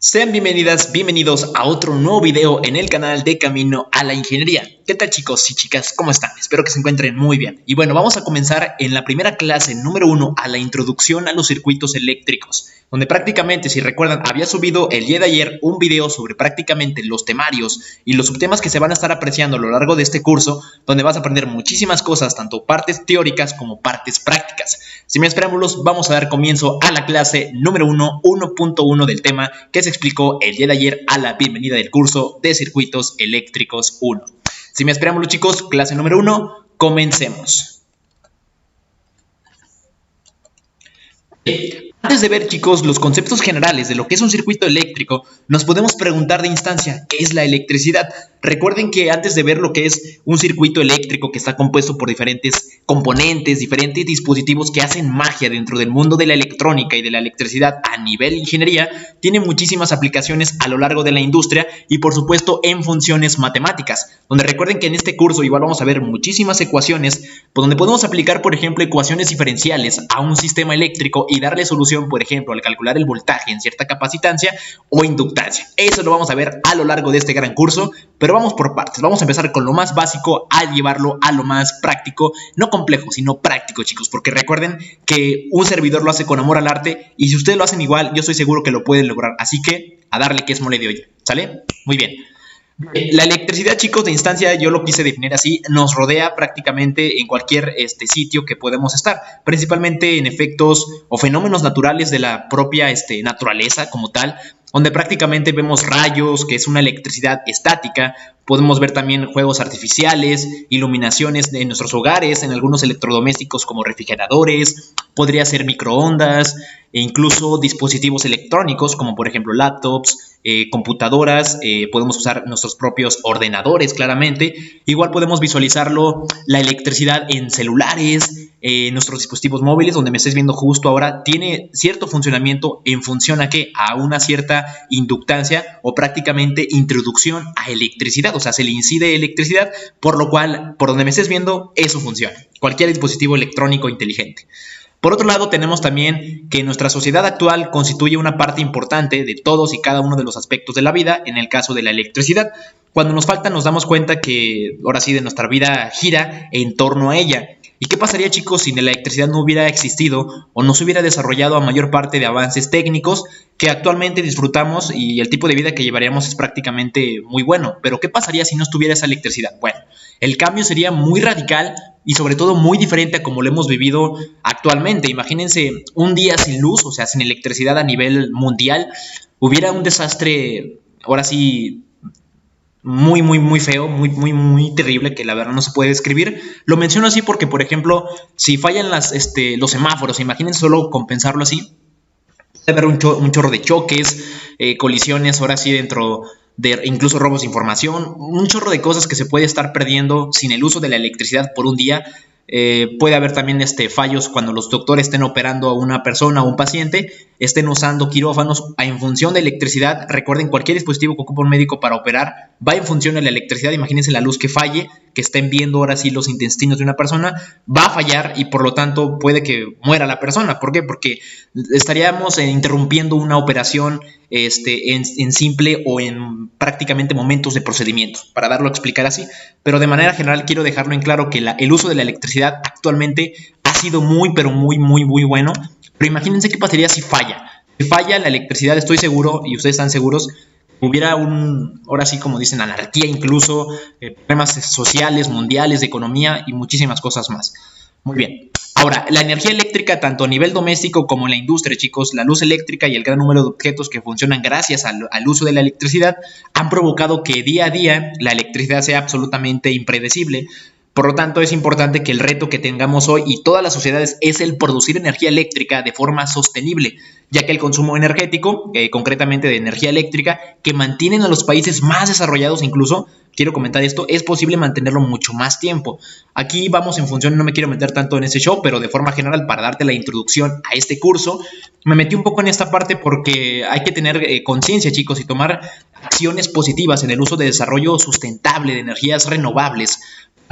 Sean bienvenidas, bienvenidos a otro nuevo video en el canal de Camino a la Ingeniería. ¿Qué tal chicos y chicas? ¿Cómo están? Espero que se encuentren muy bien. Y bueno, vamos a comenzar en la primera clase número 1 a la introducción a los circuitos eléctricos, donde prácticamente, si recuerdan, había subido el día de ayer un video sobre prácticamente los temarios y los subtemas que se van a estar apreciando a lo largo de este curso, donde vas a aprender muchísimas cosas, tanto partes teóricas como partes prácticas. Sin más preámbulos, vamos a dar comienzo a la clase número 1, 1.1 del tema que se explicó el día de ayer a la bienvenida del curso de Circuitos Eléctricos 1. Sin más preámbulos chicos, clase número 1, comencemos. Antes de ver chicos los conceptos generales de lo que es un circuito eléctrico, nos podemos preguntar de instancia, ¿qué es la electricidad? Recuerden que antes de ver lo que es un circuito eléctrico que está compuesto por diferentes componentes, diferentes dispositivos que hacen magia dentro del mundo de la electrónica y de la electricidad a nivel ingeniería, tiene muchísimas aplicaciones a lo largo de la industria y por supuesto en funciones matemáticas, donde recuerden que en este curso igual vamos a ver muchísimas ecuaciones, donde podemos aplicar por ejemplo ecuaciones diferenciales a un sistema eléctrico y darle solución por ejemplo al calcular el voltaje en cierta capacitancia o inductancia. Eso lo vamos a ver a lo largo de este gran curso, pero vamos por partes. Vamos a empezar con lo más básico al llevarlo a lo más práctico, no complejo, sino práctico, chicos, porque recuerden que un servidor lo hace con amor al arte y si ustedes lo hacen igual, yo estoy seguro que lo pueden lograr. Así que a darle que es mole de olla, ¿sale? Muy bien. La electricidad, chicos, de instancia, yo lo quise definir así, nos rodea prácticamente en cualquier sitio que podemos estar, principalmente en efectos o fenómenos naturales de la propia naturaleza como tal, donde prácticamente vemos rayos, que es una electricidad estática. Podemos ver también juegos artificiales, iluminaciones en nuestros hogares, en algunos electrodomésticos como refrigeradores, podría ser microondas e incluso dispositivos electrónicos como por ejemplo laptops, computadoras, podemos usar nuestros propios ordenadores claramente. Igual podemos visualizarlo, la electricidad en celulares, nuestros dispositivos móviles, donde me estáis viendo justo ahora, tiene cierto funcionamiento en función a ¿qué? A una cierta inductancia o prácticamente introducción a electricidad, o sea, se le incide electricidad, por lo cual, por donde me estés viendo, eso funciona. Cualquier dispositivo electrónico inteligente. Por otro lado, tenemos también que nuestra sociedad actual constituye una parte importante de todos y cada uno de los aspectos de la vida, en el caso de la electricidad. Cuando nos falta, nos damos cuenta que, ahora sí, de nuestra vida gira en torno a ella. ¿Y qué pasaría, chicos, si la electricidad no hubiera existido o no se hubiera desarrollado a mayor parte de avances técnicos que actualmente disfrutamos y el tipo de vida que llevaríamos es prácticamente muy bueno? Pero ¿qué pasaría si no estuviera esa electricidad? Bueno, el cambio sería muy radical y sobre todo muy diferente a como lo hemos vivido actualmente. Imagínense un día sin luz, o sea, sin electricidad a nivel mundial, hubiera un desastre, ahora sí, muy feo, muy terrible, que la verdad no se puede describir. Lo menciono así porque, por ejemplo, si fallan los semáforos, imagínense solo compensarlo así, puede haber un chorro de choques, colisiones, ahora sí dentro de incluso robos de información, un chorro de cosas que se puede estar perdiendo sin el uso de la electricidad por un día. Puede haber también fallos cuando los doctores estén operando a una persona o un paciente, estén usando quirófanos en función de electricidad. Recuerden, cualquier dispositivo que ocupa un médico para operar va en función de la electricidad. Imagínense la luz que falle, que estén viendo ahora sí los intestinos de una persona, va a fallar y por lo tanto puede que muera la persona. ¿Por qué? Porque estaríamos interrumpiendo una operación en simple o en prácticamente momentos de procedimiento, para darlo a explicar así. Pero de manera general quiero dejarlo en claro que el uso de la electricidad actualmente ha sido muy bueno. Pero imagínense qué pasaría si falla. Si falla la electricidad, estoy seguro, y ustedes están seguros, hubiera ahora sí como dicen, anarquía incluso, problemas sociales, mundiales, de economía y muchísimas cosas más. Muy bien. Ahora, la energía eléctrica, tanto a nivel doméstico como en la industria, chicos, la luz eléctrica y el gran número de objetos que funcionan gracias al uso de la electricidad han provocado que día a día la electricidad sea absolutamente impredecible. Por lo tanto, es importante que el reto que tengamos hoy y todas las sociedades es el producir energía eléctrica de forma sostenible, ya que el consumo energético, concretamente de energía eléctrica, que mantienen a los países más desarrollados incluso, quiero comentar esto, es posible mantenerlo mucho más tiempo. Aquí vamos en función, no me quiero meter tanto en ese show, pero de forma general, para darte la introducción a este curso, me metí un poco en esta parte porque hay que tener conciencia, chicos, y tomar acciones positivas en el uso de desarrollo sustentable de energías renovables.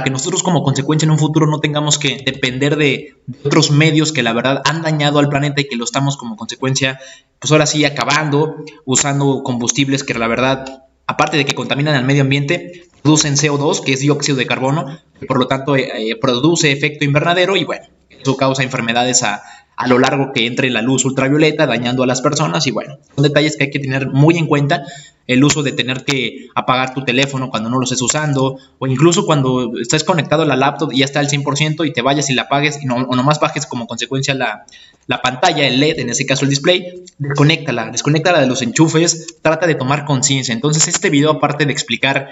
que nosotros como consecuencia en un futuro no tengamos que depender de otros medios que la verdad han dañado al planeta y que lo estamos como consecuencia, pues ahora sí acabando, usando combustibles que la verdad, aparte de que contaminan al medio ambiente, producen CO2, que es dióxido de carbono, que por lo tanto produce efecto invernadero y bueno, eso causa enfermedades a lo largo que entre la luz ultravioleta, dañando a las personas y bueno, son detalles que hay que tener muy en cuenta. El uso de tener que apagar tu teléfono cuando no lo estés usando, o incluso cuando estés conectado a la laptop y ya está al 100% y te vayas y la apagues, o nomás bajes como consecuencia la pantalla, el LED, en ese caso el display, desconéctala de los enchufes, trata de tomar conciencia. Entonces este video, aparte de explicar,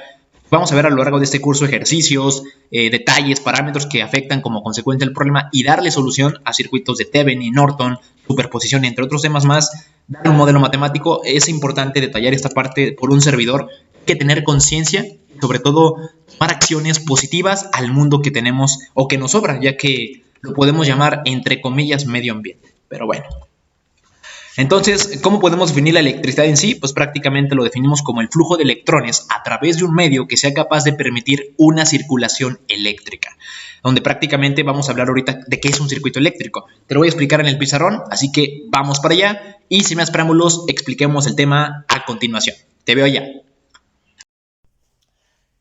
vamos a ver a lo largo de este curso ejercicios, detalles, parámetros que afectan como consecuencia el problema y darle solución a circuitos de Thevenin, Norton, superposición, entre otros temas más, dar un modelo matemático. Es importante detallar esta parte por un servidor. Hay que tener conciencia y sobre todo tomar acciones positivas al mundo que tenemos o que nos sobra, ya que lo podemos llamar entre comillas medio ambiente. Pero bueno. Entonces, ¿cómo podemos definir la electricidad en sí? Pues prácticamente lo definimos como el flujo de electrones a través de un medio que sea capaz de permitir una circulación eléctrica, donde prácticamente vamos a hablar ahorita de qué es un circuito eléctrico. Te lo voy a explicar en el pizarrón, así que vamos para allá y sin más preámbulos, expliquemos el tema a continuación. Te veo allá.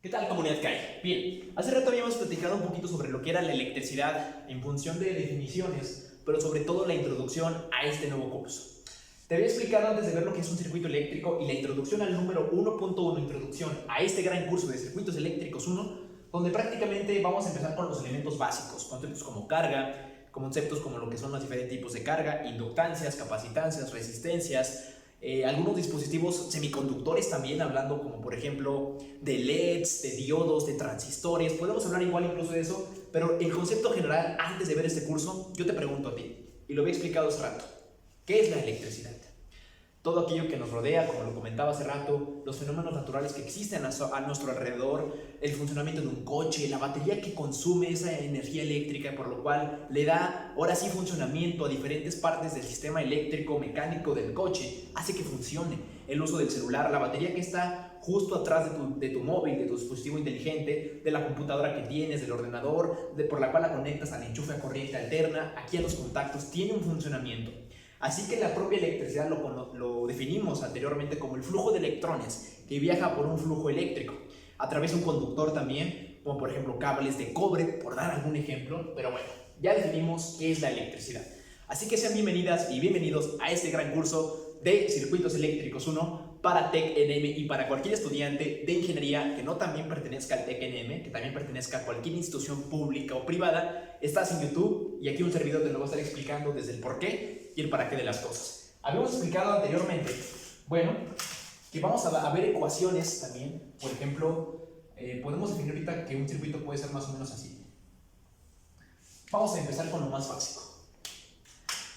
¿Qué tal, comunidad CAI? Bien, hace rato habíamos platicado un poquito sobre lo que era la electricidad en función de definiciones, pero sobre todo la introducción a este nuevo curso. Te había explicado antes de ver lo que es un circuito eléctrico y la introducción al número 1.1, introducción a este gran curso de circuitos eléctricos 1, donde prácticamente vamos a empezar con los elementos básicos, conceptos como carga, conceptos como lo que son los diferentes tipos de carga, inductancias, capacitancias, resistencias, algunos dispositivos semiconductores también, hablando como por ejemplo de LEDs, de diodos, de transistores. Podemos hablar igual incluso de eso, pero el concepto general, antes de ver este curso, yo te pregunto a ti, y lo había explicado hace rato, ¿qué es la electricidad? Todo aquello que nos rodea, como lo comentaba hace rato, los fenómenos naturales que existen a nuestro alrededor, el funcionamiento de un coche, la batería que consume esa energía eléctrica, por lo cual le da ahora sí funcionamiento a diferentes partes del sistema eléctrico mecánico del coche, hace que funcione. El uso del celular, la batería que está justo atrás de tu móvil, de tu dispositivo inteligente, de la computadora que tienes, del ordenador, por la cual la conectas al enchufe a corriente alterna, aquí a los contactos, tiene un funcionamiento. Así que la propia electricidad lo definimos anteriormente como el flujo de electrones que viaja por un flujo eléctrico, a través de un conductor también, como por ejemplo cables de cobre, por dar algún ejemplo, pero bueno, ya definimos qué es la electricidad. Así que sean bienvenidas y bienvenidos a este gran curso de Circuitos Eléctricos 1 para TecNM y para cualquier estudiante de ingeniería que no también pertenezca al TecNM, que también pertenezca a cualquier institución pública o privada. Estás en YouTube y aquí un servidor te lo va a estar explicando desde el por qué y el para qué de las cosas. Habíamos explicado anteriormente, bueno, que vamos a ver ecuaciones también. Por ejemplo, podemos definir ahorita que un circuito puede ser más o menos así. Vamos a empezar con lo más básico.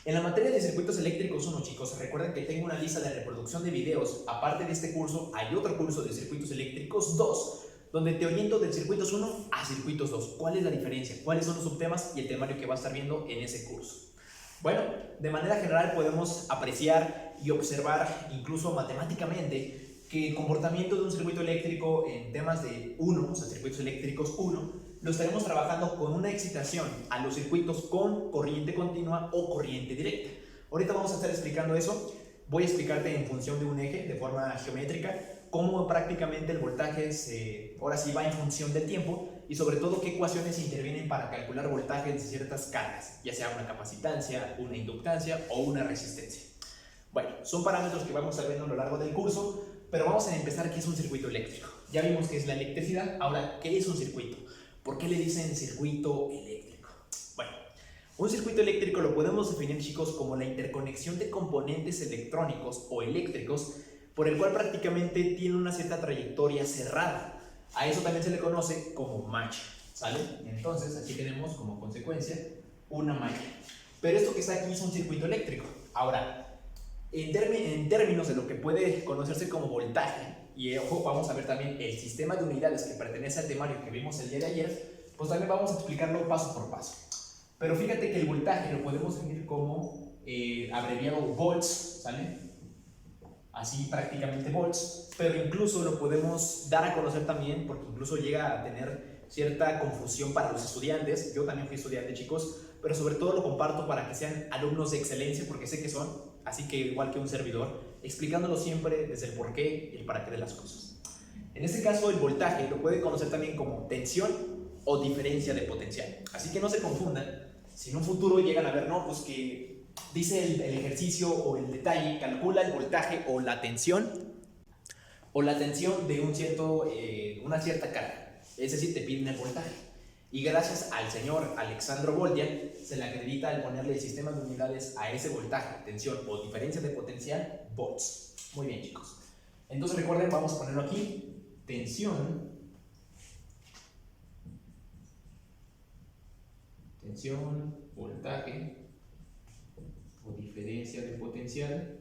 En la materia de circuitos eléctricos 1, chicos, recuerden que tengo una lista de reproducción de videos. Aparte de este curso, hay otro curso de circuitos eléctricos 2, donde te oriento del circuitos 1 a circuitos 2. ¿Cuál es la diferencia? ¿Cuáles son los subtemas y el temario que va a estar viendo en ese curso? Bueno, de manera general podemos apreciar y observar, incluso matemáticamente, que el comportamiento de un circuito eléctrico en temas de 1, o sea, circuitos eléctricos 1, lo estaremos trabajando con una excitación a los circuitos con corriente continua o corriente directa. Ahorita vamos a estar explicando eso. Voy a explicarte en función de un eje, de forma geométrica, cómo prácticamente el voltaje ahora sí va en función del tiempo y sobre todo qué ecuaciones intervienen para calcular voltajes de ciertas cargas, ya sea una capacitancia, una inductancia o una resistencia. Bueno, son parámetros que vamos a ver a lo largo del curso, pero vamos a empezar qué es un circuito eléctrico. Ya vimos qué es la electricidad, ahora, ¿qué es un circuito? ¿Por qué le dicen circuito eléctrico? Bueno, un circuito eléctrico lo podemos definir, chicos, como la interconexión de componentes electrónicos o eléctricos por el cual prácticamente tiene una cierta trayectoria cerrada. A eso también se le conoce como malla, ¿sale? Entonces, aquí tenemos como consecuencia una malla. Pero esto que está aquí es un circuito eléctrico. Ahora, en términos de lo que puede conocerse como voltaje, y ojo, vamos a ver también el sistema de unidades que pertenece al temario que vimos el día de ayer, pues también vamos a explicarlo paso por paso. Pero fíjate que el voltaje lo podemos definir como abreviado volts, ¿sale? Así prácticamente volts, pero incluso lo podemos dar a conocer también, porque incluso llega a tener cierta confusión para los estudiantes. Yo también fui estudiante, chicos, pero sobre todo lo comparto para que sean alumnos de excelencia, porque sé que son, así que igual que un servidor, explicándolo siempre desde el porqué y el para qué de las cosas. En este caso, el voltaje lo puede conocer también como tensión o diferencia de potencial. Así que no se confundan. Si en un futuro llegan a ver, no, pues que dice el ejercicio o el detalle, calcula el voltaje o la tensión de una cierta carga. Es decir, te piden el voltaje. Y gracias al señor Alexandro Boldian se le acredita al ponerle el sistema de unidades a ese voltaje, tensión o diferencia de potencial, volts. Muy bien, chicos. Entonces recuerden, vamos a ponerlo aquí. Tensión, voltaje o diferencia de potencial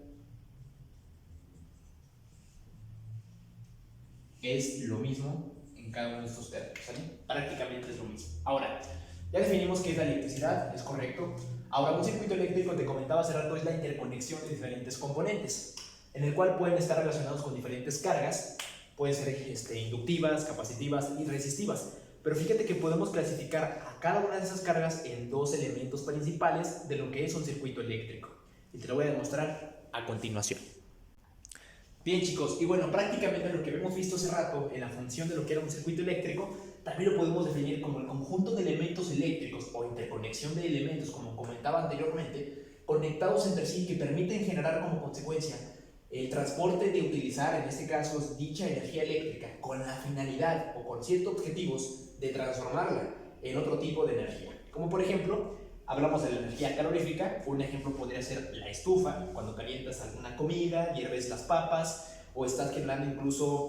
es lo mismo en cada uno de estos términos, ¿sale? Prácticamente es lo mismo. Ahora, ya definimos qué es la electricidad, es correcto. Ahora, un circuito eléctrico, te comentaba hace rato, es la interconexión de diferentes componentes, en el cual pueden estar relacionados con diferentes cargas. Pueden ser inductivas, capacitivas y resistivas. Pero fíjate que podemos clasificar a cada una de esas cargas en dos elementos principales de lo que es un circuito eléctrico. Y te lo voy a demostrar a continuación. Bien, chicos, y bueno, prácticamente lo que hemos visto hace rato en la función de lo que era un circuito eléctrico, también lo podemos definir como el conjunto de elementos eléctricos o interconexión de elementos, como comentaba anteriormente, conectados entre sí que permiten generar como consecuencia el transporte de utilizar, en este caso, dicha energía eléctrica con la finalidad o con ciertos objetivos de transformarla en otro tipo de energía. Como por ejemplo, hablamos de la energía calorífica. Un ejemplo podría ser la estufa, cuando calientas alguna comida, hierves las papas, o estás generando incluso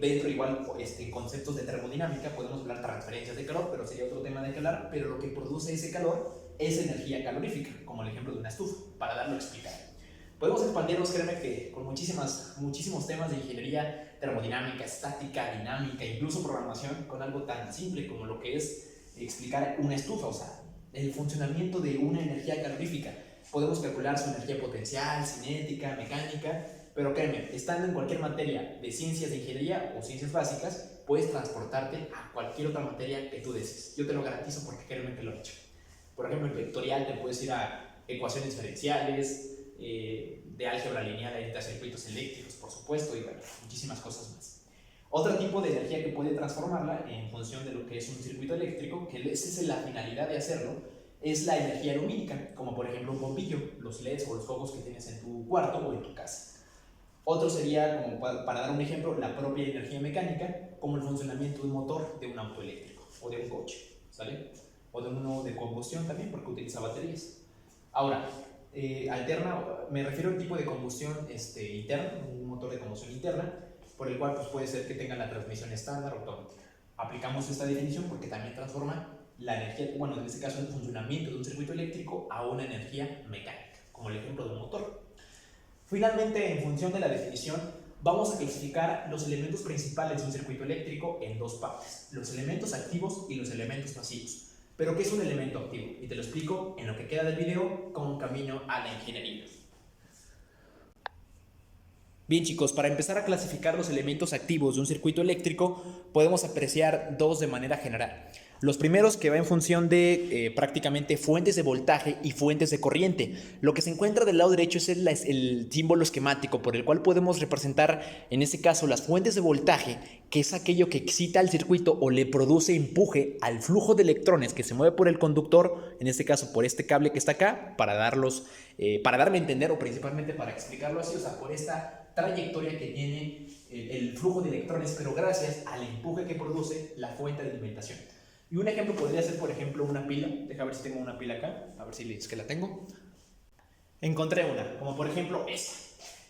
dentro igual en conceptos de termodinámica, podemos hablar de transferencias de calor, pero sería otro tema de que hablar, pero lo que produce ese calor es energía calorífica, como el ejemplo de una estufa, para darlo a explicar. Podemos expandirnos, créeme que con muchísimos temas de ingeniería termodinámica, estática, dinámica, incluso programación, con algo tan simple como lo que es explicar una estufa, o sea, el funcionamiento de una energía calorífica. Podemos calcular su energía potencial, cinética, mecánica, pero créeme, estando en cualquier materia de ciencias de ingeniería o ciencias básicas, puedes transportarte a cualquier otra materia que tú desees. Yo te lo garantizo porque créeme que lo he hecho. Por ejemplo, en vectorial te puedes ir a ecuaciones diferenciales, de álgebra lineal, de circuitos eléctricos, por supuesto, y bueno, muchísimas cosas más. Otro tipo de energía que puede transformarla en función de lo que es un circuito eléctrico, que esa es la finalidad de hacerlo, es la energía lumínica, como por ejemplo un bombillo, los LEDs o los focos que tienes en tu cuarto o en tu casa. Otro sería, como para dar un ejemplo, la propia energía mecánica, como el funcionamiento de un motor de un auto eléctrico o de un coche, ¿sale? O de uno de combustión también, porque utiliza baterías. Ahora, alterna, me refiero al tipo de combustión interna, un motor de combustión interna, por el cual pues, puede ser que tenga la transmisión estándar o automática. Aplicamos esta definición porque también transforma la energía, bueno, en este caso el funcionamiento de un circuito eléctrico a una energía mecánica, como el ejemplo de un motor. Finalmente, en función de la definición, vamos a clasificar los elementos principales de un circuito eléctrico en dos partes, los elementos activos y los elementos pasivos. ¿Pero qué es un elemento activo? Y te lo explico en lo que queda del video con camino a la ingeniería. Bien, chicos, para empezar a clasificar los elementos activos de un circuito eléctrico, podemos apreciar dos de manera general. Los primeros que va en función de prácticamente fuentes de voltaje y fuentes de corriente. Lo que se encuentra del lado derecho es el símbolo esquemático por el cual podemos representar, en este caso, las fuentes de voltaje, que es aquello que excita al circuito o le produce empuje al flujo de electrones que se mueve por el conductor, en este caso por este cable que está acá, para darle a entender o principalmente para explicarlo así, o sea, por esta trayectoria que tiene el flujo de electrones, pero gracias al empuje que produce la fuente de alimentación. Y un ejemplo podría ser, por ejemplo, una pila. Deja ver si tengo una pila acá, a ver si es que la tengo. Encontré una, como por ejemplo esta.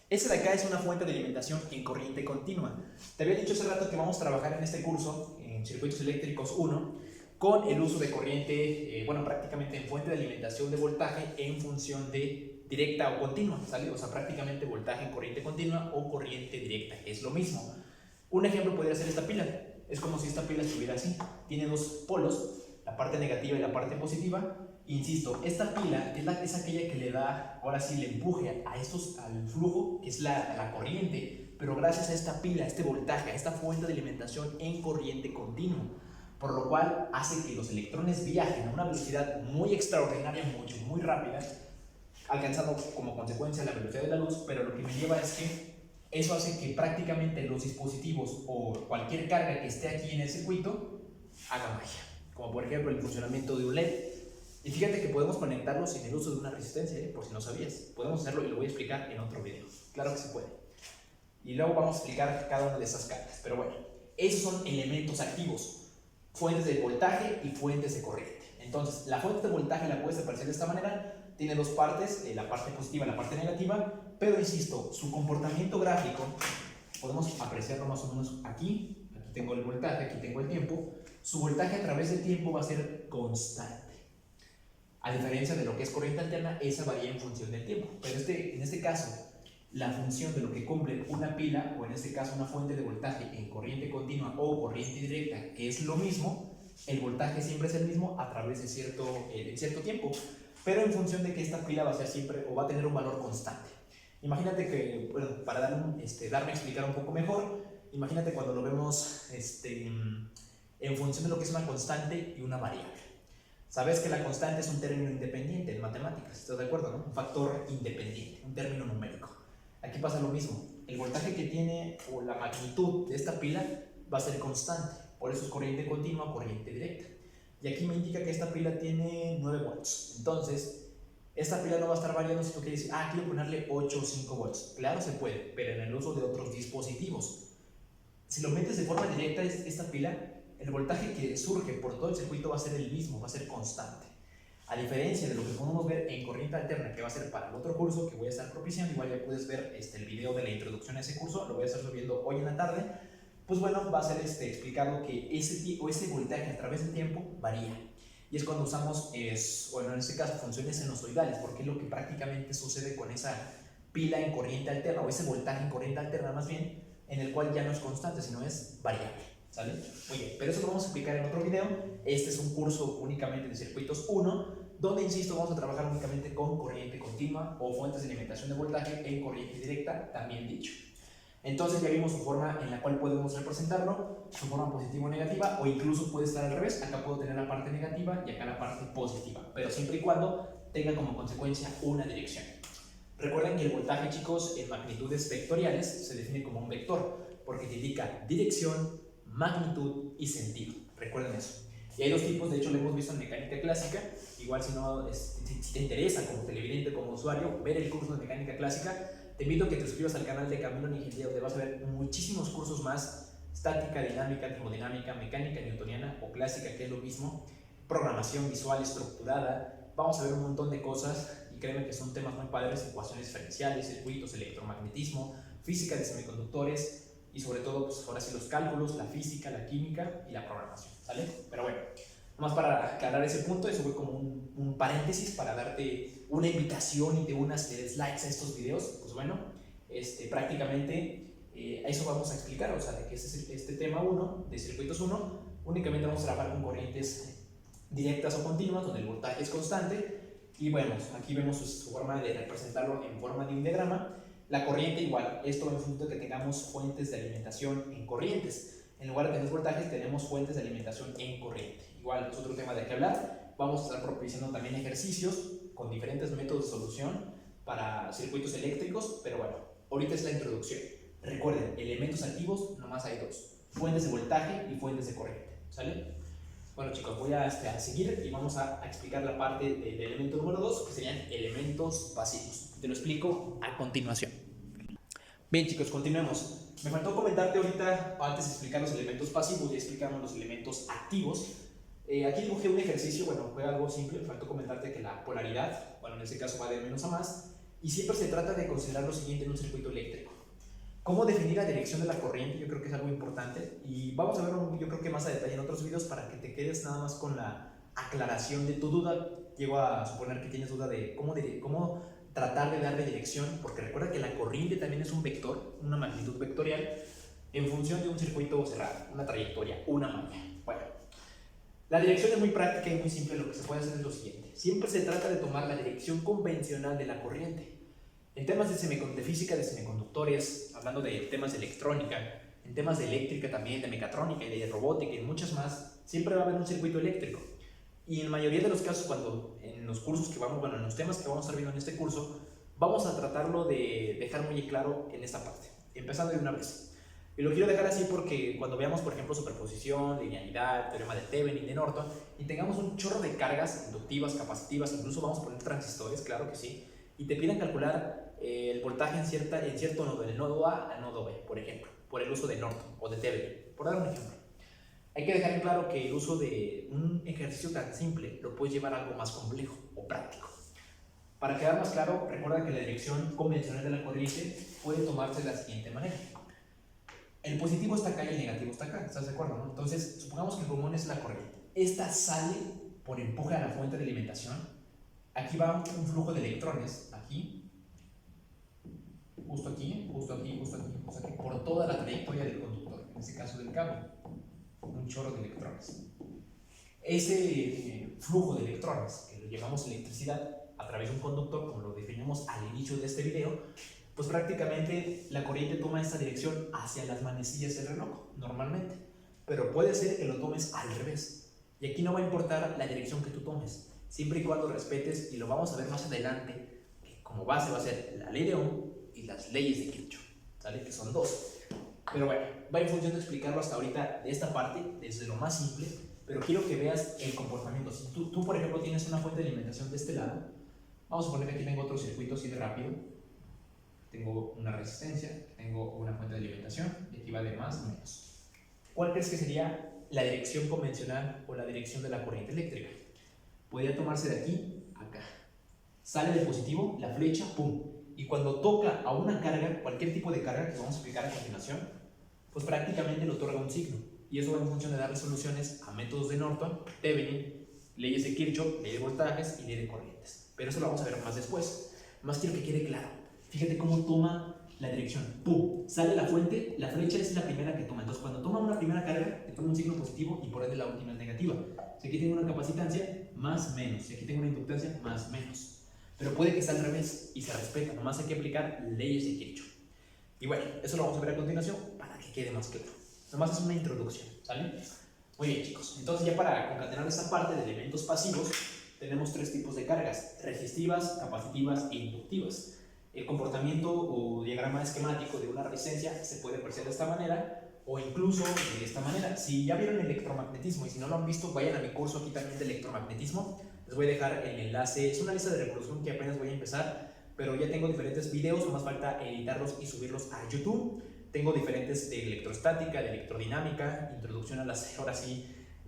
Esta de acá es una fuente de alimentación en corriente continua. Te había dicho hace rato que vamos a trabajar en este curso, en Circuitos Eléctricos 1, con el uso de corriente, prácticamente en fuente de alimentación de voltaje en función de directa o continua, ¿sale? O sea, prácticamente voltaje en corriente continua o corriente directa, que es lo mismo. Un ejemplo podría ser esta pila. Es como si esta pila estuviera así. Tiene dos polos, la parte negativa y la parte positiva. Insisto, esta pila es aquella que le da, ahora sí, le empuje al flujo, que es la corriente, pero gracias a esta pila, a este voltaje, a esta fuente de alimentación en corriente continua. por lo cual hace que los electrones viajen a una velocidad muy extraordinaria, muy rápida, alcanzando como consecuencia la velocidad de la luz, pero lo que me lleva es que eso hace que prácticamente los dispositivos o cualquier carga que esté aquí en el circuito haga magia, como por ejemplo el funcionamiento de un LED. Y fíjate que podemos conectarlo sin el uso de una resistencia, por si no sabías. Podemos hacerlo y lo voy a explicar en otro video. Claro que se puede. Y luego vamos a explicar cada una de esas cargas. Pero bueno, esos son elementos activos, fuentes de voltaje y fuentes de corriente. Entonces, la fuente de voltaje la puedes aparecer de esta manera. Tiene dos partes, la parte positiva y la parte negativa. Pero insisto, su comportamiento gráfico, podemos apreciarlo más o menos aquí. Aquí tengo el voltaje, aquí tengo el tiempo. Su voltaje a través del tiempo va a ser constante. A diferencia de lo que es corriente alterna, esa varía en función del tiempo. Pero en este caso, la función de lo que cumple una pila, o en este caso una fuente de voltaje en corriente continua o corriente directa, que es lo mismo, el voltaje siempre es el mismo a través de cierto tiempo, pero en función de que esta pila va a ser siempre o va a tener un valor constante. Imagínate que, bueno, para darme a explicar un poco mejor, imagínate cuando lo vemos en función de lo que es una constante y una variable. Sabes que la constante es un término independiente en matemáticas, ¿estás de acuerdo? ¿No? Un factor independiente, un término numérico. Aquí pasa lo mismo. El voltaje que tiene o la magnitud de esta pila va a ser constante. Por eso es corriente continua o corriente directa. Y aquí me indica que esta pila tiene 9 volts. Entonces, esta pila no va a estar variando si tú quieres decir, quiero ponerle 8 o 5 volts. Claro, se puede, pero en el uso de otros dispositivos. Si lo metes de forma directa, esta pila, el voltaje que surge por todo el circuito va a ser el mismo, va a ser constante. A diferencia de lo que podemos ver en corriente alterna, que va a ser para el otro curso que voy a estar propiciando, igual ya puedes ver el video de la introducción a ese curso, lo voy a estar subiendo hoy en la tarde. Pues bueno, va a ser explicado que ese voltaje a través del tiempo varía. Y es cuando usamos, bueno, en este caso, funciones sinusoidales, porque es lo que prácticamente sucede con esa pila en corriente alterna, o ese voltaje en corriente alterna más bien, en el cual ya no es constante, sino es variable. ¿Sale? Muy bien, pero eso lo vamos a explicar en otro video. Este es un curso únicamente de circuitos 1, donde, insisto, vamos a trabajar únicamente con corriente continua o fuentes de alimentación de voltaje en corriente directa, también dicho. Entonces ya vimos su forma en la cual podemos representarlo, su forma positiva o negativa, o incluso puede estar al revés. Acá puedo tener la parte negativa y acá la parte positiva, pero siempre y cuando tenga como consecuencia una dirección. Recuerden que el voltaje, chicos, en magnitudes vectoriales se define como un vector, porque te indica dirección, magnitud y sentido. Recuerden eso. Y hay dos tipos, de hecho lo hemos visto en mecánica clásica. Igual si te interesa como televidente, como usuario, ver el curso de mecánica clásica, te invito a que te suscribas al canal de Camino en Ingeniería, donde vas a ver muchísimos cursos más: estática, dinámica, termodinámica, mecánica newtoniana o clásica, que es lo mismo, programación visual estructurada. Vamos a ver un montón de cosas y créeme que son temas muy padres: ecuaciones diferenciales, circuitos, electromagnetismo, física de semiconductores y sobre todo, pues ahora sí, los cálculos, la física, la química y la programación, ¿sale? Pero bueno, nomás para aclarar ese punto, eso fue como un paréntesis para darte una invitación y te unas, te des likes a estos videos. Pues bueno, prácticamente eso vamos a explicar, o sea, de que este tema 1, de circuitos 1, únicamente vamos a trabajar con corrientes directas o continuas, donde el voltaje es constante. Y bueno, aquí vemos su forma de representarlo en forma de un diagrama. La corriente igual, esto en función de que tengamos fuentes de alimentación en corrientes. En lugar de tener voltajes, tenemos fuentes de alimentación en corriente. Igual es otro tema de que hablar. Vamos a estar propiciando también ejercicios con diferentes métodos de solución para circuitos eléctricos, pero bueno, ahorita es la introducción. Recuerden, elementos activos nomás hay dos: fuentes de voltaje y fuentes de corriente, ¿sale? Bueno, chicos, voy a seguir y vamos a explicar la parte del elemento número 2, que serían elementos pasivos. Te lo explico a continuación. Bien, chicos, continuemos. Me faltó comentarte ahorita, antes de explicar los elementos pasivos, ya explicamos los elementos activos. Aquí dibujé un ejercicio, bueno, fue algo simple. Me faltó comentarte que la polaridad, bueno, en este caso va de menos a más, y siempre se trata de considerar lo siguiente en un circuito eléctrico: cómo definir la dirección de la corriente. Yo creo que es algo importante y vamos a verlo, yo creo que más a detalle en otros videos, para que te quedes nada más con la aclaración de tu duda. Llego a suponer que tienes duda de cómo tratar de darle dirección, porque recuerda que la corriente también es un vector, una magnitud vectorial, en función de un circuito cerrado, una trayectoria, una malla. Bueno, la dirección es muy práctica y muy simple. Lo que se puede hacer es lo siguiente: siempre se trata de tomar la dirección convencional de la corriente. En temas de física de semiconductores, hablando de temas de electrónica, en temas de eléctrica también, de mecatrónica y de robótica y muchas más, siempre va a haber un circuito eléctrico. Y en la mayoría de los casos, cuando en los cursos que vamos, bueno, en los temas que vamos a estar viendo en este curso, vamos a tratarlo de dejar muy claro en esta parte, empezando de una vez. Y lo quiero dejar así porque cuando veamos, por ejemplo, superposición, linealidad, teorema de Thevenin, de Norton, y tengamos un chorro de cargas inductivas, capacitivas, incluso vamos a poner transistores, claro que sí, y te piden calcular el voltaje en cierto nodo, del nodo A al nodo B, por ejemplo, por el uso de Norton o de Thevenin, por dar un ejemplo. Hay que dejar en claro que el uso de un ejercicio tan simple lo puedes llevar a algo más complejo o práctico. Para quedar más claro, recuerda que la dirección convencional de la corriente puede tomarse de la siguiente manera. El positivo está acá y el negativo está acá, ¿estás de acuerdo? ¿No? Entonces, supongamos que el pulmón es la corriente. Esta sale por empuje a la fuente de alimentación. Aquí va un flujo de electrones, aquí, justo aquí, justo aquí, justo aquí, justo aquí, por toda la trayectoria del conductor, en este caso del cable. Un chorro de electrones. Ese flujo de electrones, que lo llamamos electricidad, a través de un conductor, como lo definimos al inicio de este video, pues prácticamente la corriente toma esta dirección hacia las manecillas del reloj, normalmente. Pero puede ser que lo tomes al revés. Y aquí no va a importar la dirección que tú tomes, siempre y cuando respetes, y lo vamos a ver más adelante, que como base va a ser la ley de Ohm y las leyes de Kirchhoff, ¿sale? Que son dos. Pero bueno, va en función de explicarlo hasta ahorita de esta parte, desde lo más simple, pero quiero que veas el comportamiento. Si tú por ejemplo, tienes una fuente de alimentación de este lado, vamos a poner que aquí tengo otro circuito así de rápido, tengo una resistencia, tengo una fuente de alimentación, y aquí va de más a menos. ¿Cuál crees que sería la dirección convencional o la dirección de la corriente eléctrica? Podría tomarse de aquí a acá. Sale del positivo, la flecha, ¡pum! Y cuando toca a una carga, cualquier tipo de carga que vamos a explicar a continuación, pues prácticamente le otorga un signo. Y eso va en función de dar resoluciones a métodos de Norton, Thevenin, leyes de Kirchhoff, ley de voltajes y ley de corrientes. Pero eso lo vamos a ver más después. Más quiero que quede claro. Fíjate cómo toma la dirección. ¡Pum! Sale la fuente, la flecha es la primera que toma. Entonces, cuando toma una primera carga, le toma un signo positivo y por ende la última es negativa. Si aquí tengo una capacitancia, más menos. Si aquí tengo una inductancia, más menos. Pero puede que sea al revés y se respeta. Nomás hay que aplicar leyes de Kirchhoff. Y bueno, eso lo vamos a ver a continuación para que quede más claro. Nomás es una introducción, ¿sale? Muy bien, chicos. Entonces, ya para concatenar esta parte de elementos pasivos, tenemos tres tipos de cargas: resistivas, capacitivas e inductivas. El comportamiento o diagrama esquemático de una resistencia se puede apreciar de esta manera o incluso de esta manera. Si ya vieron electromagnetismo y si no lo han visto, vayan a mi curso aquí también de electromagnetismo. Les voy a dejar el enlace. Es una lista de reproducción que apenas voy a empezar, pero ya tengo diferentes videos, nomás falta editarlos y subirlos a YouTube. Tengo diferentes de electrostática, de electrodinámica, introducción a las, ahora sí,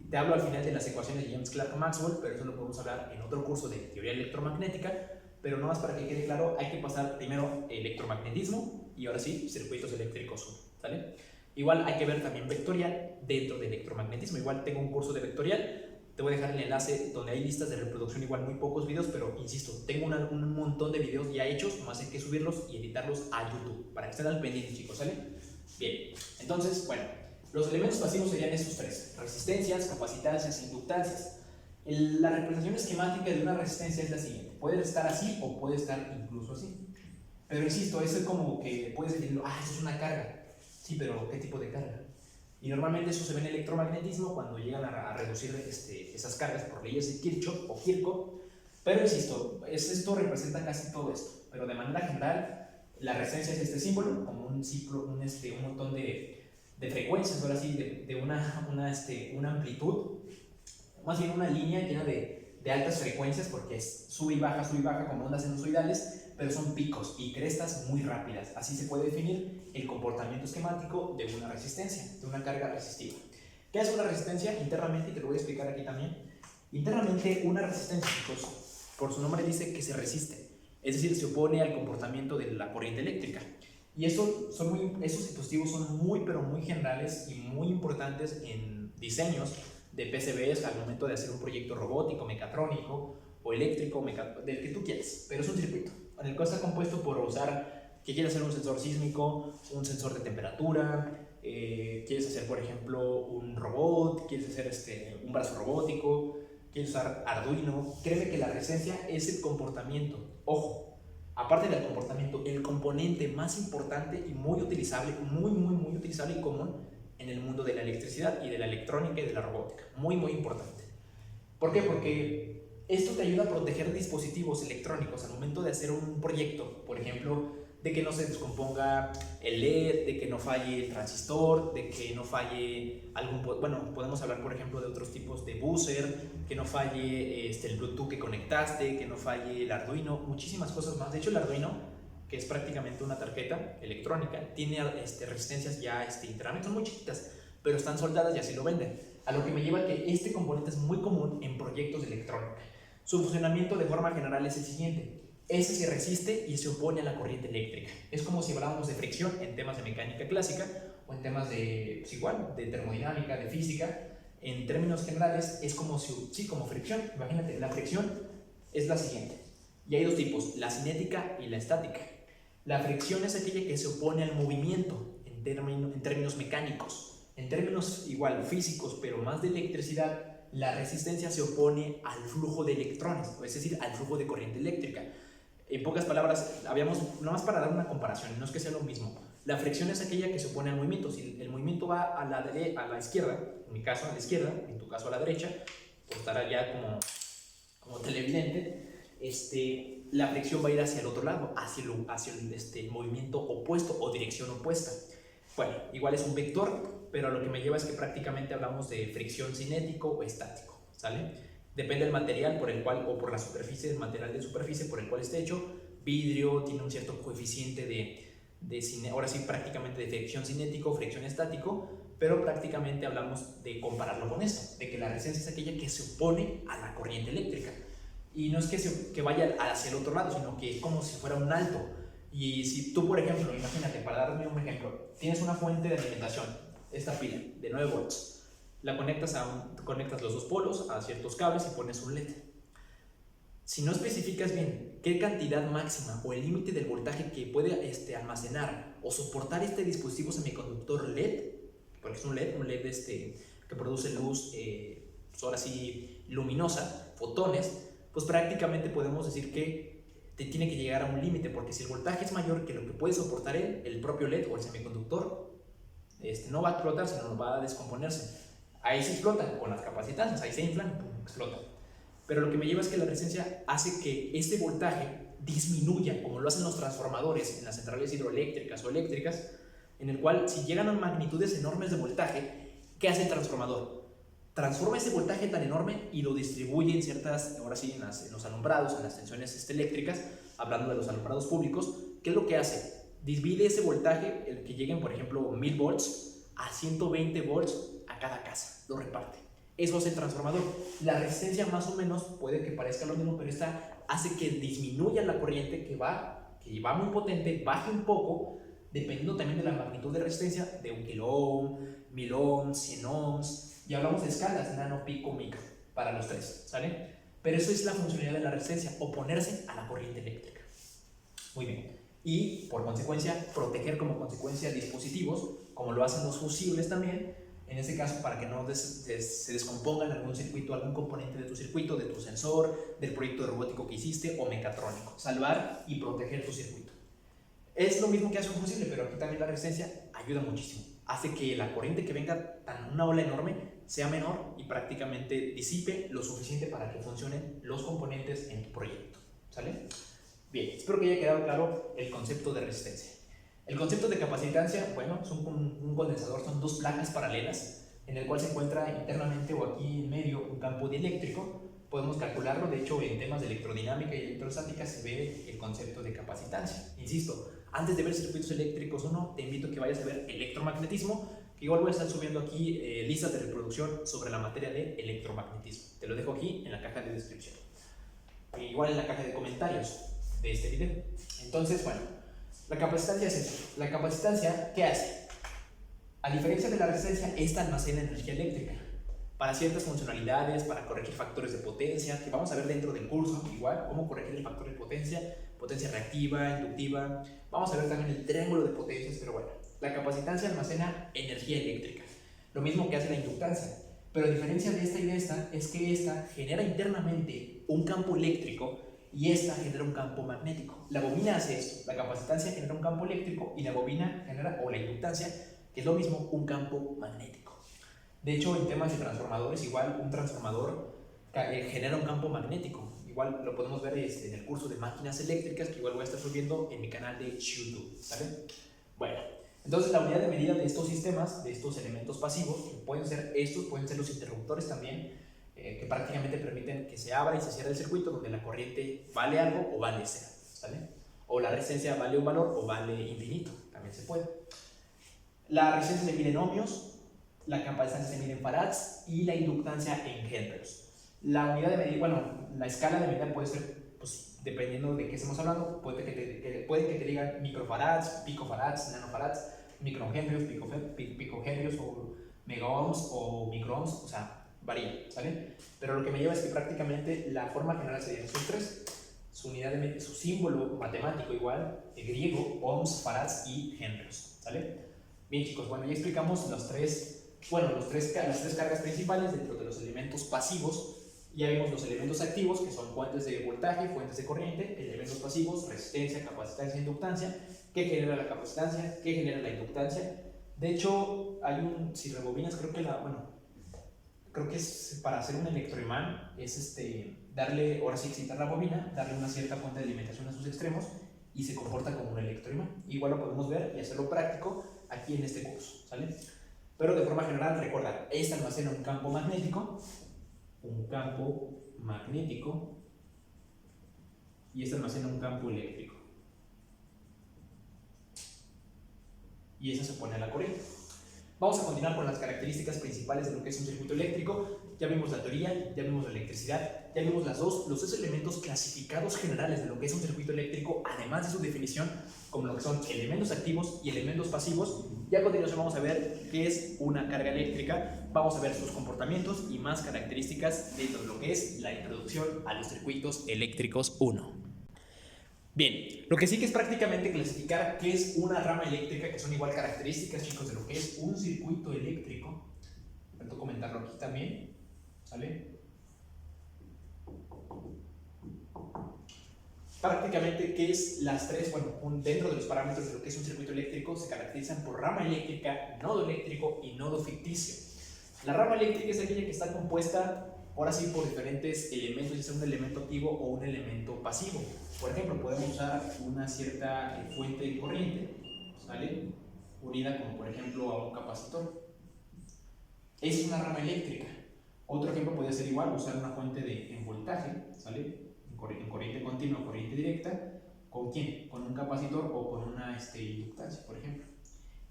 te hablo al final de las ecuaciones de James Clerk Maxwell, pero eso lo podemos hablar en otro curso de teoría electromagnética. Pero no más para que quede claro, hay que pasar primero electromagnetismo y ahora sí, circuitos eléctricos 1, ¿sale? Igual hay que ver también vectorial dentro de electromagnetismo. Igual tengo un curso de vectorial, te voy a dejar el enlace donde hay listas de reproducción, igual muy pocos videos, pero insisto, tengo un montón de videos ya hechos, nomás hay que subirlos y editarlos a YouTube, para que estén al pendiente, chicos, ¿sale? Bien, entonces, bueno, los elementos pasivos serían estos tres: resistencias, capacitancias, inductancias. La representación esquemática de una resistencia es la siguiente: puede estar así o puede estar incluso así. Pero insisto, eso es como que puedes decir, eso es una carga. Sí, pero ¿qué tipo de carga? Y normalmente eso se ve en electromagnetismo cuando llegan a reducir esas cargas por leyes de Kirchhoff o Kirchhoff. Pero insisto, esto representa casi todo esto. Pero de manera general, la resistencia es este símbolo, como un montón de frecuencias, ahora sí, de una amplitud, más bien una línea llena de altas frecuencias, porque sube y baja como ondas sinusoidales, pero son picos y crestas muy rápidas. Así se puede definir el comportamiento esquemático de una resistencia, de una carga resistiva. ¿Qué es una resistencia? Internamente, y te lo voy a explicar aquí también. Internamente, una resistencia, chicos, por su nombre dice que se resiste, es decir, se opone al comportamiento de la corriente eléctrica. Y esos dispositivos son muy, pero muy generales y muy importantes en diseños de PCBs al momento de hacer un proyecto robótico, mecatrónico o eléctrico, del que tú quieras. Pero es un circuito en el cual está compuesto por usar, que quieres hacer un sensor sísmico, un sensor de temperatura, quieres hacer, por ejemplo, un robot, quieres hacer un brazo robótico, quieres usar Arduino. Créeme que la resistencia es el comportamiento. Ojo, Aparte del comportamiento, el componente más importante y muy utilizable, muy utilizable y común en el mundo de la electricidad y de la electrónica y de la robótica. Muy importante. ¿Por qué? Porque esto te ayuda a proteger dispositivos electrónicos al momento de hacer un proyecto, por ejemplo, de que no se descomponga el LED, de que no falle el transistor, de que no falle algún... Bueno, podemos hablar, por ejemplo, de otros tipos de buzzer, que no falle el Bluetooth que conectaste, que no falle el Arduino, muchísimas cosas más. De hecho, el Arduino, que es prácticamente una tarjeta electrónica, tiene resistencias ya internamente, son muy chiquitas, pero están soldadas y así lo venden. A lo que me lleva a que este componente es muy común en proyectos de electrónica. Su funcionamiento de forma general es el siguiente. Ese se resiste y se opone a la corriente eléctrica. Es como si habláramos de fricción en temas de mecánica clásica o en temas de, pues igual, de termodinámica, de física. En términos generales es como si, sí, como fricción. Imagínate, la fricción es la siguiente. Y hay dos tipos, la cinética y la estática. La fricción es aquella que se opone al movimiento en términos mecánicos. En términos igual físicos, pero más de electricidad, la resistencia se opone al flujo de electrones, es decir, al flujo de corriente eléctrica. En pocas palabras, nomás para dar una comparación, no es que sea lo mismo. La fricción es aquella que se opone al movimiento. Si el movimiento va a la izquierda, en mi caso a la izquierda, en tu caso a la derecha, por estar allá como televidente, la fricción va a ir hacia el otro lado, hacia el movimiento opuesto o dirección opuesta. Bueno, igual es un vector, pero a lo que me lleva es que prácticamente hablamos de fricción cinético o estático, ¿sale? Depende del material por el cual, o por la superficie, el material de superficie por el cual esté hecho. Vidrio tiene un cierto coeficiente ahora sí, prácticamente de fricción cinético, fricción estático, pero prácticamente hablamos de compararlo con eso, de que la resistencia es aquella que se opone a la corriente eléctrica. Y no es que vaya hacia el otro lado, sino que es como si fuera un alto. Y si tú, por ejemplo, imagínate, para darme un ejemplo, tienes una fuente de alimentación, esta pila de 9 volts, la conectas los dos polos a ciertos cables y pones un LED. Si no especificas bien qué cantidad máxima o el límite del voltaje que puede almacenar o soportar este dispositivo semiconductor LED, porque es un LED que produce luz, pues ahora sí, luminosa, fotones, pues prácticamente podemos decir que te tiene que llegar a un límite, porque si el voltaje es mayor que lo que puede soportar el propio LED o el semiconductor, no va a explotar, sino va a descomponerse. Ahí se explotan con las capacitancias, ahí se inflan, pum, explotan. Pero lo que me lleva es que la resistencia hace que este voltaje disminuya, como lo hacen los transformadores en las centrales hidroeléctricas o eléctricas, en el cual si llegan a magnitudes enormes de voltaje, ¿qué hace el transformador? Transforma ese voltaje tan enorme y lo distribuye en ciertas, ahora sí, en los alumbrados, en las tensiones eléctricas, hablando de los alumbrados públicos. ¿Qué es lo que hace? Divide ese voltaje, el que lleguen, por ejemplo, 1000 volts, a 120 volts a cada casa, lo reparte. Eso es el transformador. La resistencia más o menos puede que parezca lo mismo, pero esta hace que disminuya la corriente que va muy potente, baje un poco, dependiendo también de la magnitud de resistencia, de 1 kilo ohm, 1000 ohms, 100 ohms, y hablamos de escalas, nano, pico, micro, para los tres, ¿sale? Pero eso es la funcionalidad de la resistencia, oponerse a la corriente eléctrica. Muy bien. Y, por consecuencia, proteger como consecuencia dispositivos, como lo hacen los fusibles también, en este caso para que no se descompongan algún circuito, algún componente de tu circuito, de tu sensor, del proyecto de robótico que hiciste o mecatrónico. Salvar y proteger tu circuito. Es lo mismo que hace un fusible, pero aquí también la resistencia ayuda muchísimo. Hace que la corriente que venga tan una ola enorme sea menor y prácticamente disipe lo suficiente para que funcionen los componentes en tu proyecto. ¿Sale? Bien, espero que haya quedado claro el concepto de resistencia. El concepto de capacitancia, bueno, es un condensador, son dos placas paralelas en el cual se encuentra internamente o aquí en medio un campo dieléctrico. Podemos calcularlo, de hecho en temas de electrodinámica y electrostática se ve el concepto de capacitancia. Insisto, antes de ver circuitos eléctricos o no, te invito a que vayas a ver electromagnetismo, que igual voy a estar subiendo aquí listas de reproducción sobre la materia de electromagnetismo. Te lo dejo aquí en la caja de descripción. Igual en la caja de comentarios de este video. Entonces, bueno, la capacitancia es eso. La capacitancia, ¿qué hace? A diferencia de la resistencia, esta almacena energía eléctrica para ciertas funcionalidades, para corregir factores de potencia, que vamos a ver dentro del curso, igual, cómo corregir el factor de potencia reactiva, inductiva. Vamos a ver también el triángulo de potencias, pero bueno, la capacitancia almacena energía eléctrica, lo mismo que hace la inductancia. Pero a diferencia de esta y de esta, es que esta genera internamente un campo eléctrico y esta genera un campo magnético. La bobina hace esto, la capacitancia genera un campo eléctrico y la bobina genera, o la inductancia, que es lo mismo, un campo magnético. De hecho, en temas de transformadores, igual un transformador genera un campo magnético. Igual lo podemos ver en el curso de máquinas eléctricas, que igual voy a estar subiendo en mi canal de YouTube, ¿sale? Bueno, entonces la unidad de medida de estos sistemas, de estos elementos pasivos, que pueden ser estos, pueden ser los interruptores también, que prácticamente permiten que se abra y se cierre el circuito, donde la corriente vale algo o vale cero, ¿sale? O la resistencia vale un valor o vale infinito, también se puede. La resistencia se mide en ohmios, la capacidad se mide en farads y la inductancia en henrios. La unidad de medida, bueno, la escala de medida puede ser, pues, dependiendo de qué estemos hablando, puede que te digan microfarads, picofarads, nanofarads, microhenrios, picohenrios o megaohms o microohms, o sea, varía, ¿sale? Pero lo que me lleva es que prácticamente la forma general serían estos tres. Su unidad de medida, su símbolo matemático igual, el griego, ohms, farads y henrios, ¿sale? Bien, chicos, bueno, ya explicamos las tres cargas principales dentro de los elementos pasivos. Ya vimos los elementos activos, que son fuentes de voltaje, fuentes de corriente, elementos pasivos, resistencia, capacitancia e inductancia, que genera la capacitancia, que genera la inductancia. De hecho, si rebobinas, creo que es para hacer un electroimán, es ahora sí excitar la bobina, darle una cierta fuente de alimentación a sus extremos y se comporta como un electroimán. Igual lo podemos ver y hacerlo práctico aquí en este curso, ¿sale? Pero de forma general, recuerda, esta almacena un campo magnético y esta almacena un campo eléctrico. Y esa se opone a la corriente. Vamos a continuar con las características principales de lo que es un circuito eléctrico. Ya vimos la teoría, ya vimos la electricidad, ya vimos los dos elementos clasificados generales de lo que es un circuito eléctrico, además de su definición, como lo que son elementos activos y elementos pasivos. Y a continuación vamos a ver qué es una carga eléctrica, vamos a ver sus comportamientos y más características dentro de lo que es la introducción a los circuitos eléctricos 1. Bien, lo que sí que es prácticamente clasificar qué es una rama eléctrica, que son igual características, chicos, de lo que es un circuito eléctrico. Faltó comentarlo aquí también, ¿sale? Prácticamente, ¿qué es las tres? Bueno, dentro de los parámetros de lo que es un circuito eléctrico se caracterizan por rama eléctrica, nodo eléctrico y nodo ficticio. La rama eléctrica es aquella que está compuesta, ahora sí, por diferentes elementos, ya sea un elemento activo o un elemento pasivo. Por ejemplo, podemos usar una cierta fuente de corriente, ¿sale? Unida como por ejemplo a un capacitor. Esa es una rama eléctrica. Otro ejemplo puede ser igual, usar una fuente en voltaje, ¿sale? En corriente continua o corriente directa. ¿Con quién? Con un capacitor o con una inductancia, por ejemplo.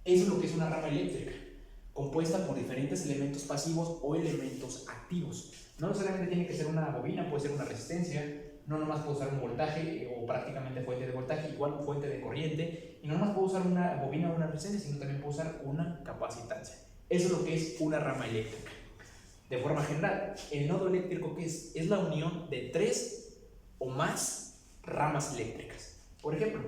Eso es lo que es una rama eléctrica, compuesta por diferentes elementos pasivos o elementos activos. No necesariamente tiene que ser una bobina, puede ser una resistencia, no nomás puedo usar un voltaje o prácticamente fuente de voltaje, igual fuente de corriente, y no nomás puedo usar una bobina o una resistencia, sino también puedo usar una capacitancia. Eso es lo que es una rama eléctrica. De forma general, el nodo eléctrico, ¿qué es? Es la unión de tres o más ramas eléctricas. Por ejemplo,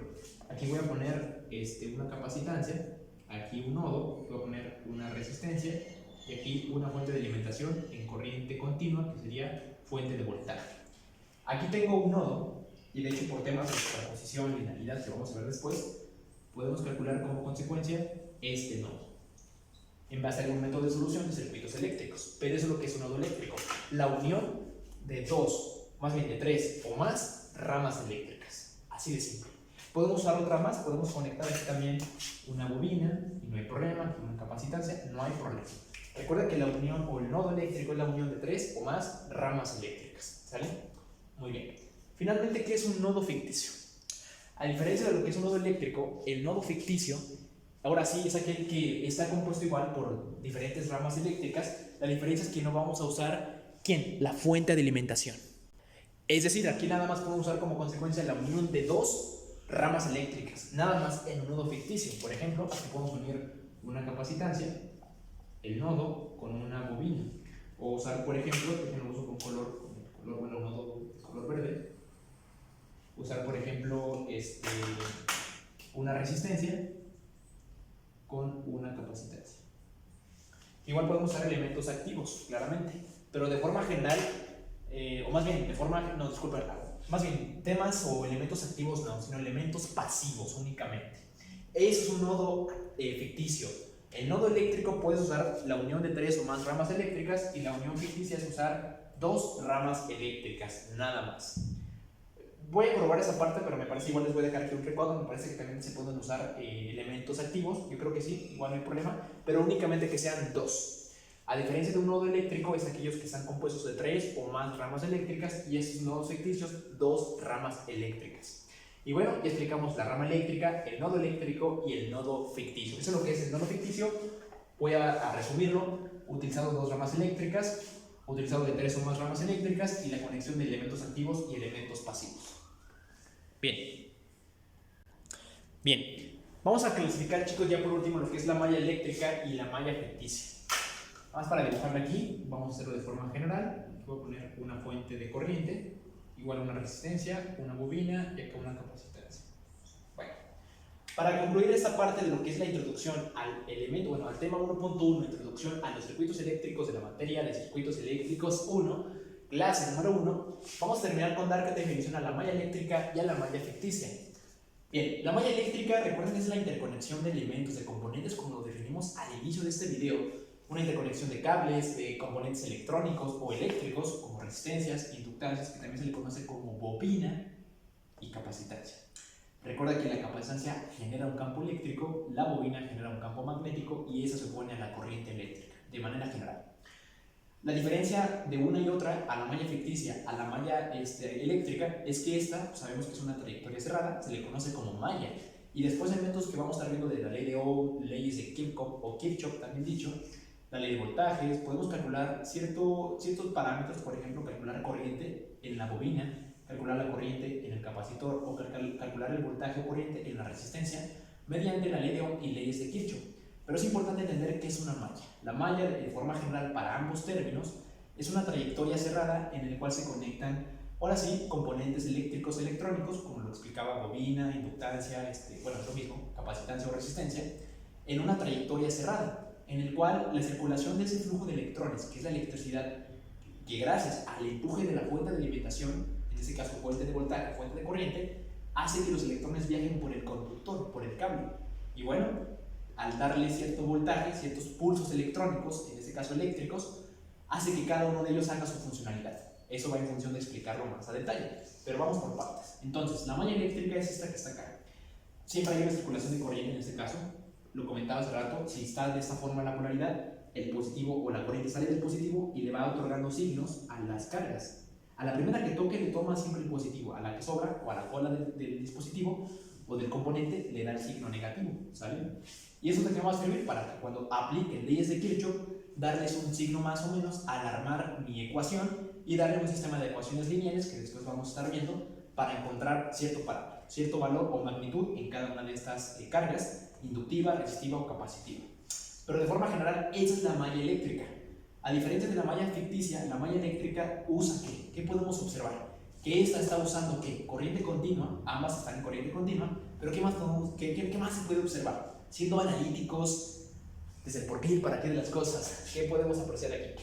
aquí voy a poner una capacitancia, aquí un nodo, voy a poner una resistencia y aquí una fuente de alimentación en corriente continua, que sería fuente de voltaje. Aquí tengo un nodo y de hecho por temas de superposición y linealidad que vamos a ver después, podemos calcular como consecuencia este nodo en base a algún método de solución de circuitos eléctricos. Pero eso es lo que es un nodo eléctrico, la unión de de tres o más ramas eléctricas, así de simple. Podemos usar otra más, podemos conectar aquí también una bobina y no hay problema, aquí una capacitancia, no hay problema. Recuerda que la unión o el nodo eléctrico es la unión de tres o más ramas eléctricas, ¿sale? Muy bien. Finalmente, ¿qué es un nodo ficticio? A diferencia de lo que es un nodo eléctrico, el nodo ficticio, ahora sí, es aquel que está compuesto igual por diferentes ramas eléctricas. La diferencia es que no vamos a usar, ¿quién? La fuente de alimentación. Es decir, aquí nada más podemos usar como consecuencia la unión de dos ramas eléctricas, nada más en un nodo ficticio. Por ejemplo, aquí podemos unir una capacitancia, el nodo, con una bobina. O usar, por ejemplo, que lo uso con un nodo de color verde. Usar, por ejemplo, una resistencia con una capacitancia. Igual podemos usar elementos activos, claramente, pero de forma general, o más bien, más bien, temas o elementos activos no, sino elementos pasivos únicamente. Eso es un nodo ficticio. El nodo eléctrico puedes usar la unión de 3 o más ramas eléctricas y la unión ficticia es usar 2 ramas eléctricas, nada más. Voy a probar esa parte, pero me parece igual les voy a dejar aquí un recuadro. Me parece que también se pueden usar elementos activos. Yo creo que sí, igual no hay problema, pero únicamente que sean 2. A diferencia de un nodo eléctrico, es aquellos que están compuestos de 3 o más ramas eléctricas y esos nodos ficticios, 2 ramas eléctricas. Y bueno, ya explicamos la rama eléctrica, el nodo eléctrico y el nodo ficticio. Eso es lo que es el nodo ficticio. Voy a resumirlo, utilizando 2 ramas eléctricas, utilizado de 3 o más ramas eléctricas y la conexión de elementos activos y elementos pasivos. Bien. Vamos a clasificar, chicos, ya por último lo que es la malla eléctrica y la malla ficticia. Más para dibujarla aquí, vamos a hacerlo de forma general. Aquí voy a poner una fuente de corriente, igual una resistencia, una bobina y acá una capacitancia. Bueno, para concluir esta parte de lo que es la introducción al elemento, bueno, al tema 1.1, introducción a los circuitos eléctricos de la materia de circuitos eléctricos 1, clase número 1, vamos a terminar con dar definición a la malla eléctrica y a la malla ficticia. Bien, la malla eléctrica, recuerden que es la interconexión de elementos, de componentes, como lo definimos al inicio de este video. Una interconexión de cables, de componentes electrónicos o eléctricos, como resistencias, inductancias, que también se le conoce como bobina y capacitancia. Recuerda que la capacitancia genera un campo eléctrico, la bobina genera un campo magnético y eso se opone a la corriente eléctrica, de manera general. La diferencia de una y otra, a la malla ficticia, a la malla eléctrica, es que esta, sabemos que es una trayectoria cerrada, se le conoce como malla. Y después de métodos que vamos a estar viendo de la ley de Ohm, leyes de Kirchhoff o Kirchhoff también dicho, la ley de voltajes, podemos calcular ciertos parámetros, por ejemplo, calcular corriente en la bobina, calcular la corriente en el capacitor o calcular el voltaje o corriente en la resistencia mediante la ley de Ohm y leyes de Kirchhoff. Pero es importante entender qué es una malla. La malla, de forma general para ambos términos, es una trayectoria cerrada en la cual se conectan, ahora sí, componentes eléctricos electrónicos, como lo explicaba bobina, inductancia, bueno, es lo mismo, capacitancia o resistencia, en una trayectoria cerrada, en el cual la circulación de ese flujo de electrones, que es la electricidad, que gracias al empuje de la fuente de alimentación, en este caso fuente de voltaje, fuente de corriente, hace que los electrones viajen por el conductor, por el cable. Y bueno, al darle cierto voltaje, ciertos pulsos electrónicos, en este caso eléctricos, hace que cada uno de ellos haga su funcionalidad. Eso va en función de explicarlo más a detalle, pero vamos por partes. Entonces, la malla eléctrica es esta que está acá. Siempre hay una circulación de corriente en este caso. Lo comentaba hace rato, si está de esta forma la polaridad, el positivo o la corriente sale del positivo y le va otorgando signos a las cargas. A la primera que toque le toma siempre el positivo, a la que sobra o a la cola del dispositivo o del componente le da el signo negativo, ¿sale? Y eso es lo que va a servir para que cuando apliquen leyes de Kirchhoff, darles un signo más o menos al armar mi ecuación y darle un sistema de ecuaciones lineales que después vamos a estar viendo para encontrar cierto valor o magnitud en cada una de estas cargas, inductiva, resistiva o capacitiva. Pero de forma general, esa es la malla eléctrica. A diferencia de la malla ficticia, la malla eléctrica usa ¿qué? ¿Qué podemos observar? Que esta está usando ¿qué? Corriente continua, ambas están en corriente continua, pero ¿qué más se puede observar? Siendo analíticos, desde el por qué y el para qué de las cosas, ¿qué podemos apreciar aquí?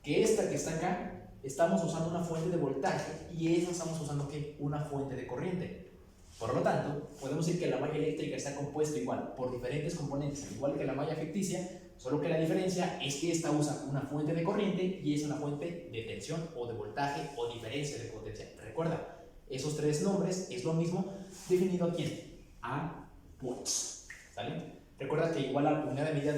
Que esta que está acá, estamos usando una fuente de voltaje y esta estamos usando ¿qué? Una fuente de corriente. Por lo tanto, podemos decir que la malla eléctrica está compuesta igual por diferentes componentes, igual que la malla ficticia, solo que la diferencia es que esta usa una fuente de corriente y es una fuente de tensión o de voltaje o diferencia de potencia. Recuerda, esos 3 nombres es lo mismo definido aquí a watts, ¿sale? Recuerda que igual a la unidad de medida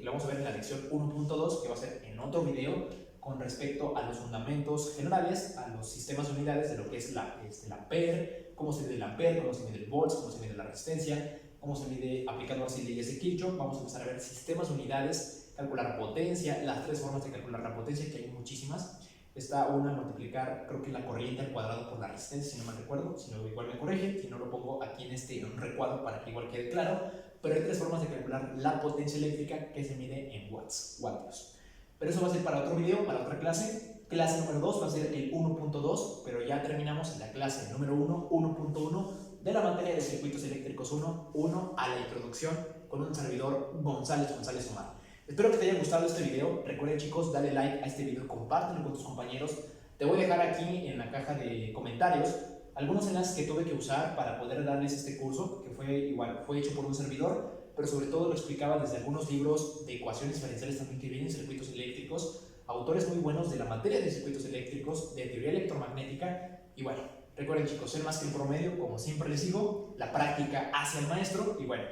lo vamos a ver en la lección 1.2, que va a ser en otro video, con respecto a los fundamentos generales, a los sistemas de unidades de lo que es el ampere, cómo se mide el ampere, cómo se mide el volts, cómo se mide la resistencia, cómo se mide aplicando así leyes de Kirchhoff. Vamos a empezar a ver sistemas de unidades, calcular potencia, las 3 formas de calcular la potencia, que hay muchísimas. Está una, multiplicar, creo que la corriente al cuadrado por la resistencia, si no me recuerdo, si no igual me corrigen, si no lo pongo aquí en un recuadro para que igual quede claro, pero hay 3 formas de calcular la potencia eléctrica que se mide en watts, vatios. Pero eso va a ser para otro video, para otra clase. Clase número 2 va a ser el 1.2, pero ya terminamos en la clase número 1, 1.1 de la materia de circuitos eléctricos 1 a la introducción con un servidor González Omar. Espero que te haya gustado este video. Recuerden, chicos, dale like a este video, compártelo con tus compañeros. Te voy a dejar aquí en la caja de comentarios algunos enlaces que tuve que usar para poder darles este curso, que fue hecho por un servidor, pero sobre todo lo explicaba desde algunos libros de ecuaciones diferenciales también que vienen en circuitos eléctricos, autores muy buenos de la materia de circuitos eléctricos, de teoría electromagnética. Y bueno, recuerden chicos, ser más que el promedio, como siempre les digo, la práctica hace al maestro. Y bueno,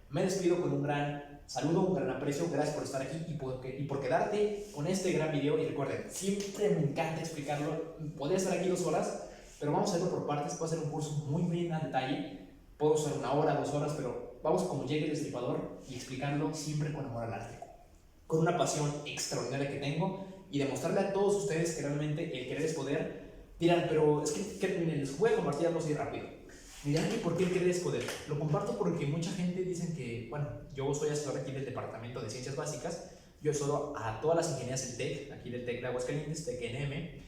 me despido con un gran saludo, un gran aprecio, gracias por estar aquí y por quedarte con este gran video. Y recuerden, siempre me encanta explicarlo, podría estar aquí 2 horas, pero vamos a hacerlo por partes. Puedo hacer un curso muy bien a detalle, puedo usar 1 hora, 2 horas, pero vamos como llegue el destripador y explicarlo siempre con amor al arte, con una pasión extraordinaria que tengo, y demostrarle a todos ustedes que realmente el querer es poder. Dirán, pero es que les voy a compartir algo así rápido. Dirán que por qué el querer es poder. Lo comparto porque mucha gente dice que, bueno, yo soy asesor aquí del Departamento de Ciencias Básicas, yo asesoro a todas las ingenierías del TEC, aquí del TEC de Aguascalientes, TEC NM,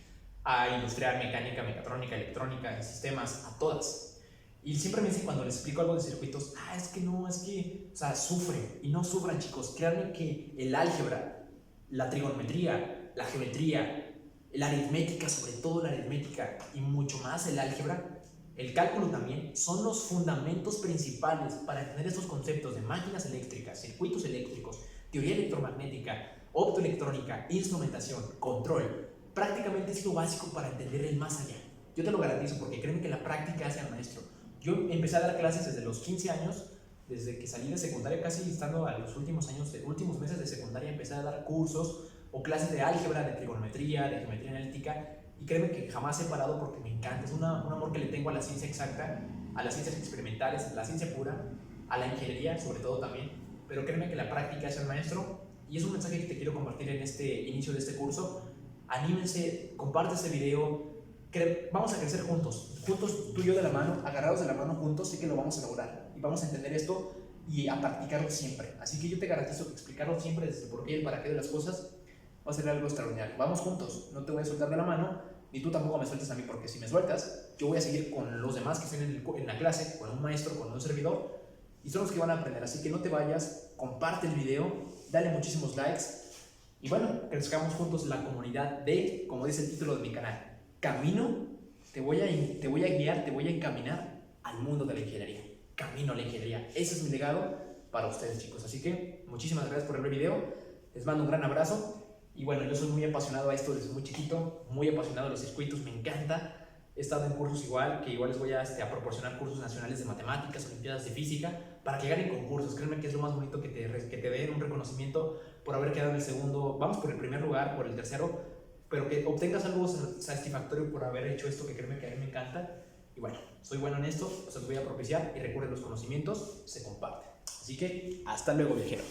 a industrial, mecánica, mecatrónica, electrónica, sistemas, a todas. Y siempre me dicen cuando les explico algo de circuitos, es que no, es que, o sea, sufren. Y no sufran, chicos. Créanme que el álgebra, la trigonometría, la geometría, la aritmética, sobre todo la aritmética, y mucho más el álgebra, el cálculo también, son los fundamentos principales para entender estos conceptos de máquinas eléctricas, circuitos eléctricos, teoría electromagnética, optoelectrónica, instrumentación, control. Prácticamente es lo básico para entender el más allá. Yo te lo garantizo, porque créeme que la práctica hace al maestro. Yo empecé a dar clases desde los 15 años, desde que salí de secundaria, casi estando a los últimos meses de secundaria, empecé a dar cursos o clases de álgebra, de trigonometría, de geometría analítica, y créeme que jamás he parado porque me encanta. Es un amor que le tengo a la ciencia exacta, a las ciencias experimentales, a la ciencia pura, a la ingeniería sobre todo también, pero créeme que la práctica es el maestro, y es un mensaje que te quiero compartir en este inicio de este curso. Anímense, comparte este video, vamos a crecer juntos, tú y yo de la mano, agarrados de la mano juntos, sí que lo vamos a lograr, y vamos a entender esto y a practicarlo siempre. Así que yo te garantizo que explicarlo siempre desde el porqué y el para qué de las cosas va a ser algo extraordinario. Vamos juntos, no te voy a soltar de la mano, ni tú tampoco me sueltes a mí, porque si me sueltas, yo voy a seguir con los demás que estén en la clase, con un maestro, con un servidor, y son los que van a aprender. Así que no te vayas, comparte el video, dale muchísimos likes, y bueno, crezcamos juntos la comunidad de, como dice el título de mi canal, Camino. Te voy a guiar, te voy a encaminar al mundo de la ingeniería. Camino a la ingeniería. Ese es mi legado para ustedes, chicos. Así que muchísimas gracias por el video. Les mando un gran abrazo. Y bueno, yo soy muy apasionado a esto desde muy chiquito, muy apasionado a los circuitos, me encanta. He estado en cursos que igual les voy a proporcionar cursos nacionales de matemáticas, olimpiadas de física, para que ganen concursos. Créanme que es lo más bonito, que te den un reconocimiento por haber quedado en el segundo, vamos por el primer lugar, por el tercero, pero que obtengas algo satisfactorio por haber hecho esto, que créeme que a mí me encanta. Y bueno, soy bueno en esto, os voy a propiciar, y recuerden, los conocimientos se comparten. Así que, hasta luego, viajero.